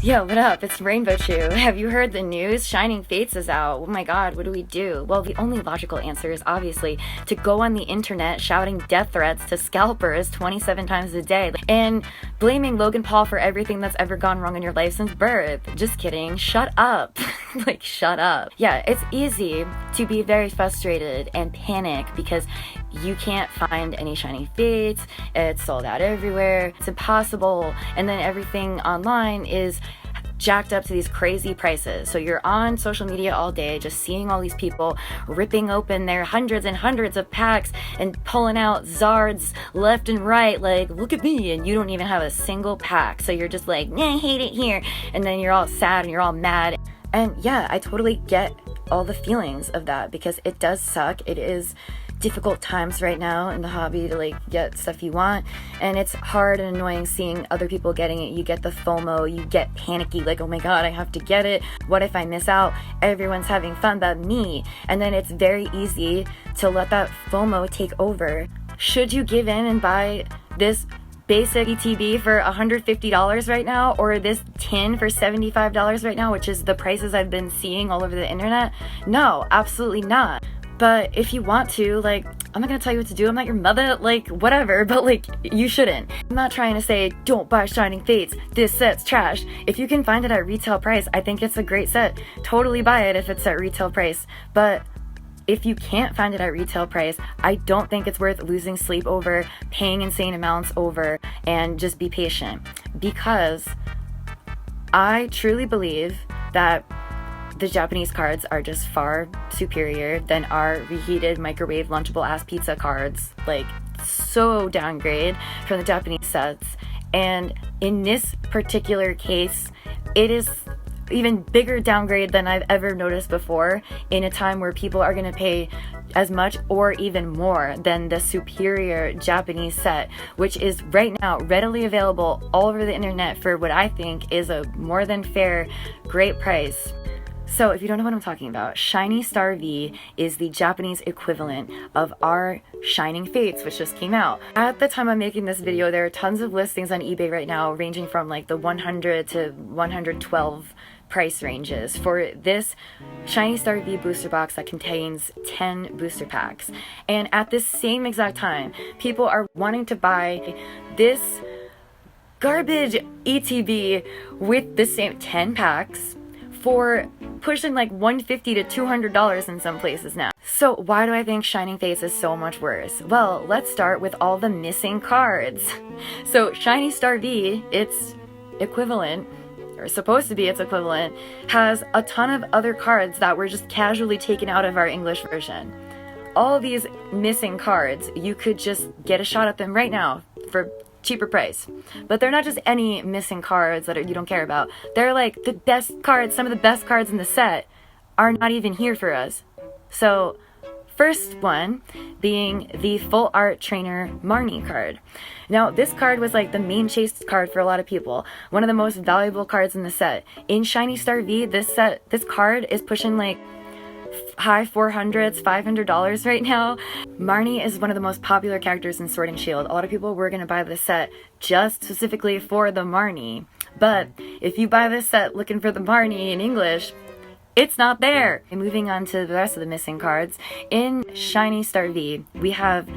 Yo, what up? It's Rainbow Chew. Have you heard the news? Shining Fates is out. Oh my god, what do we do? Well, the only logical answer is obviously to go on the internet shouting death threats to scalpers 27 times a day and blaming Logan Paul for everything that's ever gone wrong in your life since birth. Just kidding. Shut up. Like, shut up. Yeah, it's easy to be very frustrated and panic because you can't find any Shining Fates. It's sold out everywhere. It's impossible. And then everything online is jacked up to these crazy prices. So you're on social media all day just seeing all these people ripping open their hundreds and hundreds of packs and pulling out Zards left and right, like, look at me, and you don't even have a single pack. So you're just like, nah, I hate it here. And then you're all sad and you're all mad. And yeah, I totally get all the feelings of that because it does suck. It is difficult times right now in the hobby to like get stuff you want, and it's hard and annoying seeing other people getting it. You get the FOMO, you get panicky, like, oh my god, I have to get it, what if I miss out, everyone's having fun but me. And then it's very easy to let that FOMO take over. Should you give in and buy this basic ETB for $150 right now, or this tin for $75 right now, which is the prices I've been seeing all over the internet? No, absolutely not. But if you want to, like, I'm not gonna tell you what to do, I'm not your mother, like, whatever, but like, you shouldn't. I'm not trying to say, don't buy Shining Fates, this set's trash. If you can find it at retail price, I think it's a great set. Totally buy it if it's at retail price. But if you can't find it at retail price, I don't think it's worth losing sleep over, paying insane amounts over, and just be patient. Because I truly believe that the Japanese cards are just far superior than our reheated microwave lunchable ass pizza cards. Like, so downgrade from the Japanese sets. And in this particular case, it is even bigger downgrade than I've ever noticed before, in a time where people are going to pay as much or even more than the superior Japanese set, which is right now readily available all over the internet for what I think is a more than fair, great price. So if you don't know what I'm talking about, Shiny Star V is the Japanese equivalent of our Shining Fates, which just came out. At the time I'm making this video, there are tons of listings on eBay right now ranging from like the 100 to 112 price ranges for this Shiny Star V booster box that contains 10 booster packs. And at this same exact time, people are wanting to buy this garbage ETB with the same 10 packs for pushing like $150 to $200 in some places now. So why do I think Shining Fates is so much worse? Well, let's start with all the missing cards. So Shiny Star V, its equivalent, or supposed to be its equivalent, has a ton of other cards that were just casually taken out of our English version. All these missing cards, you could just get a shot at them right now for cheaper price. But they're not just any missing cards that you don't care about. They're like the best cards, some of the best cards in the set are not even here for us. So first one being the Full Art Trainer Marnie card. Now this card was like the main chase card for a lot of people. One of the most valuable cards in the set. In Shiny Star V, this card is pushing like high 400s, $500 right now. Marnie is one of the most popular characters in Sword and Shield. A lot of people were going to buy this set just specifically for the Marnie. But if you buy this set looking for the Marnie in English, it's not there. And moving on to the rest of the missing cards, in Shiny Star V, we have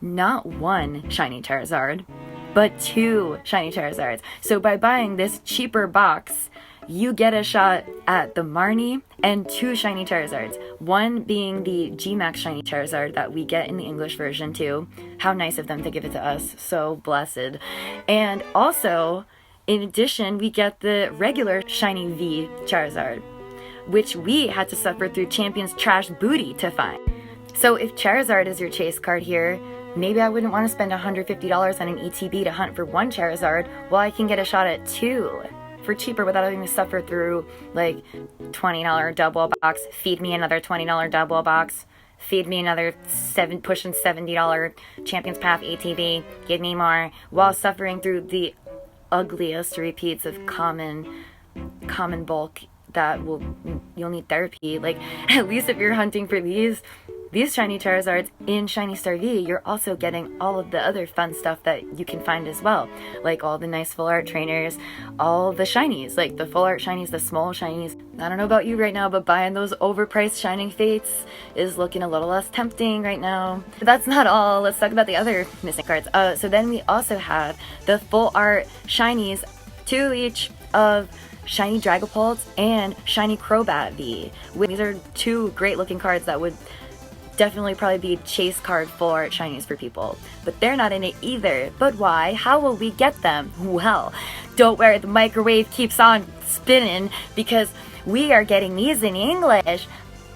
not one Shiny Charizard, but 2 Shiny Charizards. So by buying this cheaper box, you get a shot at the Marnie and 2 Shiny Charizards. One being the G-Max Shiny Charizard that we get in the English version too. How nice of them to give it to us. So blessed. And also, in addition, we get the regular Shiny V Charizard, which we had to suffer through Champion's trash booty to find. So if Charizard is your chase card here, maybe I wouldn't want to spend $150 on an ETB to hunt for 1 Charizard, while I can get a shot at 2 for cheaper without having to suffer through like $20 double box, feed me another $20 double box, feed me another pushing $70 Champions Path ATV, give me more, while suffering through the ugliest repeats of common bulk that you'll need therapy. Like, at least if you're hunting for these, these shiny Charizards in Shiny Star V, you're also getting all of the other fun stuff that you can find as well. Like all the nice full art trainers, all the shinies, like the full art shinies, the small shinies. I don't know about you right now, but buying those overpriced Shining Fates is looking a little less tempting right now. But that's not all. Let's talk about the other missing cards. So then we also have the full art shinies, 2 each of Shiny Dragapult and Shiny Crobat V. These are 2 great looking cards that would definitely probably be chase card full art shinies for people, but they're not in it either. But why? How will we get them? Well, don't worry, the microwave keeps on spinning because we are getting these in English,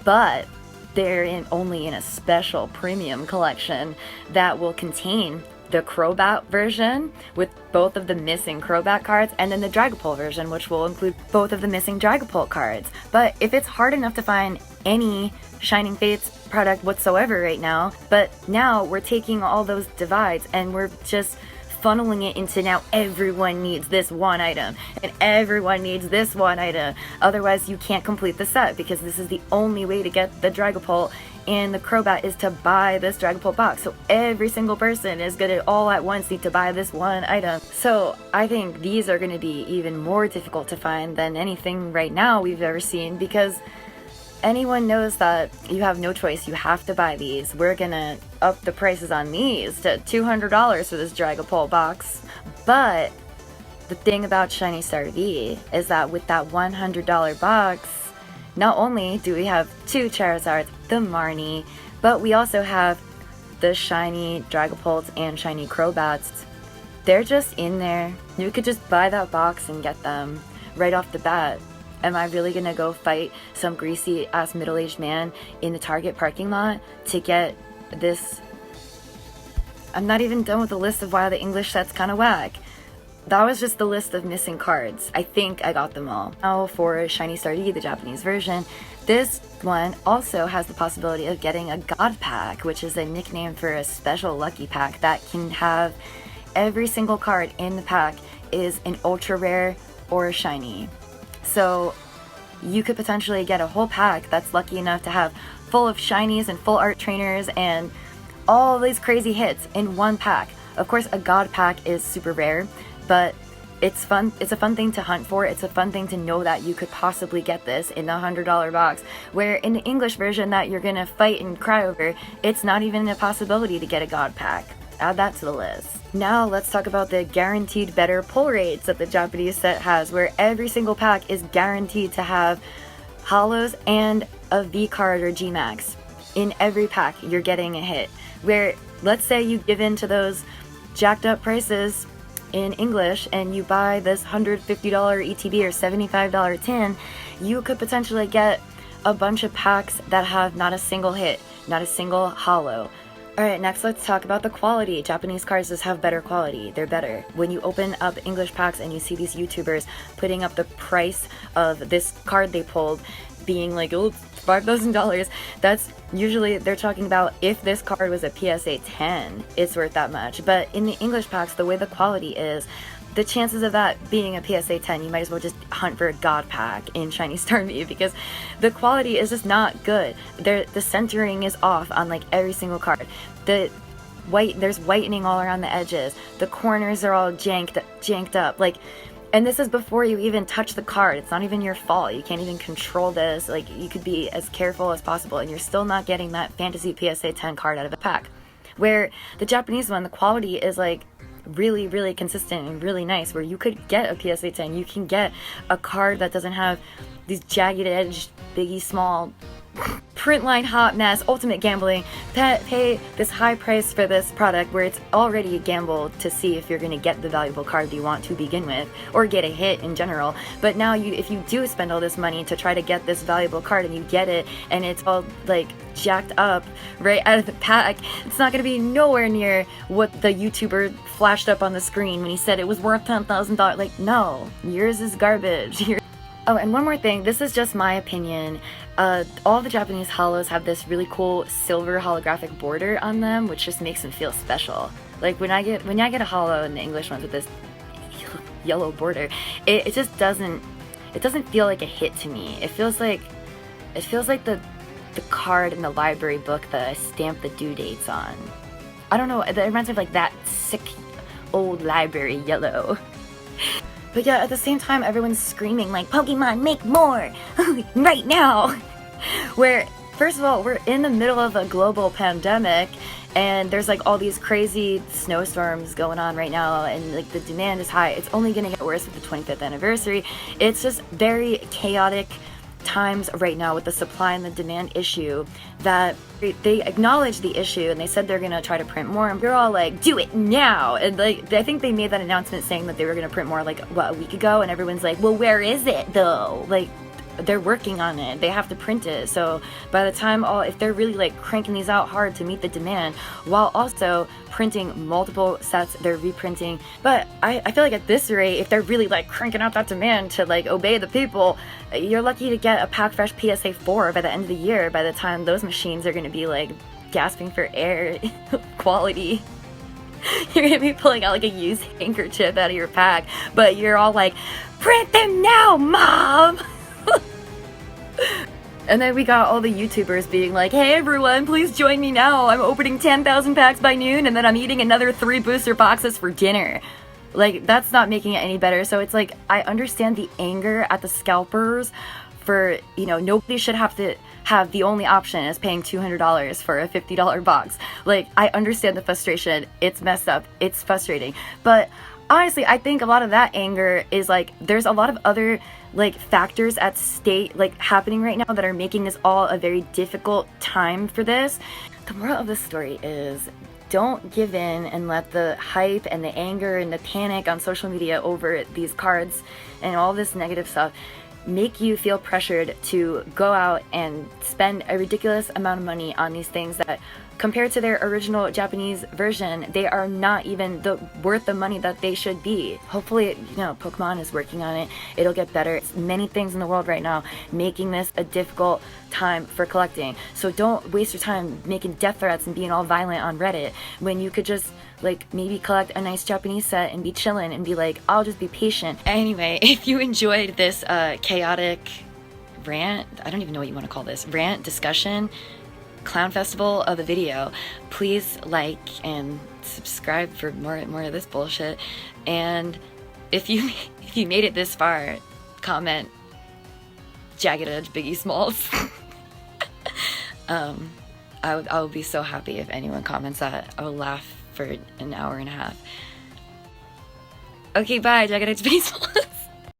but they're only in a special premium collection that will contain the Crobat version with both of the missing Crobat cards, and then the Dragapult version, which will include both of the missing Dragapult cards. But if it's hard enough to find any Shining Fates product whatsoever right now, but now we're taking all those divides and we're just funneling it into now everyone needs this one item and everyone needs this one item. Otherwise you can't complete the set, because this is the only way to get the Dragapult and the Crobat is to buy this Dragapult box. So every single person is gonna all at once need to buy this one item. So I think these are gonna be even more difficult to find than anything right now we've ever seen, because anyone knows that you have no choice. You have to buy these. We're gonna up the prices on these to $200 for this Dragapult box. But the thing about Shiny Star V is that with that $100 box, not only do we have 2 Charizards, the Marnie, but we also have the Shiny Dragapults and Shiny Crobats. They're just in there. You could just buy that box and get them right off the bat. Am I really gonna go fight some greasy ass middle-aged man in the Target parking lot to get this? I'm not even done with the list of why the English set's kinda whack. That was just the list of missing cards. I think I got them all. Now for Shiny Star V, the Japanese version, this one also has the possibility of getting a God Pack, which is a nickname for a special lucky pack that can have every single card in the pack is an ultra rare or a shiny. So you could potentially get a whole pack that's lucky enough to have full of shinies and full art trainers and all these crazy hits in one pack. Of course, a God Pack is super rare, but it's fun. It's a fun thing to hunt for. It's a fun thing to know that you could possibly get this in the $100 box, where in the English version that you're gonna fight and cry over, it's not even a possibility to get a God Pack. Add that to the list. Now let's talk about the guaranteed better pull rates that the Japanese set has, where every single pack is guaranteed to have holos and a V card or G Max. In every pack you're getting a hit, where let's say you give in to those jacked up prices in English and you buy this $150 ETB or $75 tin, you could potentially get a bunch of packs that have not a single hit, not a single holo. Alright, next let's talk about the quality. Japanese cards just have better quality. They're better. When you open up English packs and you see these YouTubers putting up the price of this card they pulled being like, oh, $5,000, that's usually they're talking about if this card was a PSA 10, it's worth that much. But in the English packs, the way the quality is, the chances of that being a PSA 10, you might as well just hunt for a God Pack in Shiny Star V, because the quality is just not good. The centering is off on like every single card. There's whitening all around the edges. The corners are all janked up. Like, and this is before you even touch the card. It's not even your fault. You can't even control this. Like, you could be as careful as possible and you're still not getting that fantasy PSA 10 card out of the pack. Where the Japanese one, the quality is like really, really consistent and really nice, where you could get a PSA 10. You can get a card that doesn't have these jagged edge, biggie small, print line hot mess, ultimate gambling, pay this high price for this product where it's already a gamble to see if you're going to get the valuable card you want to begin with, or get a hit in general. But now if you do spend all this money to try to get this valuable card and you get it and it's all like jacked up right out of the pack, it's not going to be nowhere near what the YouTuber flashed up on the screen when he said it was worth $10,000. Like, no, yours is garbage. Oh, and one more thing, this is just my opinion. All the Japanese holos have this really cool silver holographic border on them, which just makes them feel special. Like when I get a holo in the English ones with this yellow border, it just doesn't feel like a hit to me. It feels like the the card in the library book that I stamp the due dates on. I don't know, it reminds me of like that sick old library yellow. But yeah, at the same time, everyone's screaming like, Pokemon, make more! Right now! Where, first of all, we're in the middle of a global pandemic, and there's like all these crazy snowstorms going on right now, and like the demand is high. It's only gonna get worse with the 25th anniversary. It's just very chaotic times right now with the supply and the demand issue, that they acknowledge the issue and they said they're gonna try to print more, and we're all like, do it now! And like, I think they made that announcement saying that they were gonna print more like, what, a week ago, and everyone's like, well, where is it though? Like, they're working on it, they have to print it. So by the time if they're really like cranking these out hard to meet the demand while also printing multiple sets, they're reprinting. But I feel like at this rate, if they're really like cranking out that demand to like obey the people, you're lucky to get a pack fresh PSA 4 by the end of the year, by the time those machines are going to be like gasping for air quality. You're gonna be pulling out like a used handkerchief out of your pack, but you're all like, print them now, mom! And then we got all the YouTubers being like, hey everyone, please join me now. I'm opening 10,000 packs by noon, and then I'm eating another 3 booster boxes for dinner. Like, that's not making it any better. So it's like, I understand the anger at the scalpers for, you know, nobody should have to have the only option is paying $200 for a $50 box. Like, I understand the frustration. It's messed up. It's frustrating. But honestly, I think a lot of that anger is like, there's a lot of other like factors at stake, like happening right now, that are making this all a very difficult time for this. The moral of the story is, don't give in and let the hype and the anger and the panic on social media over these cards and all this negative stuff make you feel pressured to go out and spend a ridiculous amount of money on these things that, compared to their original Japanese version, they are not even worth the money that they should be. Hopefully, you know, Pokemon is working on it. It'll get better. It's many things in the world right now making this a difficult time for collecting. So don't waste your time making death threats and being all violent on Reddit when you could just like maybe collect a nice Japanese set and be chilling and be like, I'll just be patient. Anyway, if you enjoyed this chaotic rant, I don't even know what you want to call this, rant discussion, clown festival of the video, please like and subscribe for more of this bullshit. And if you made it this far, comment Jagged Edge Biggie Smalls. I would be so happy if anyone comments that. I will laugh for an hour and a half. Okay, bye, Jagged Edge Biggie Smalls.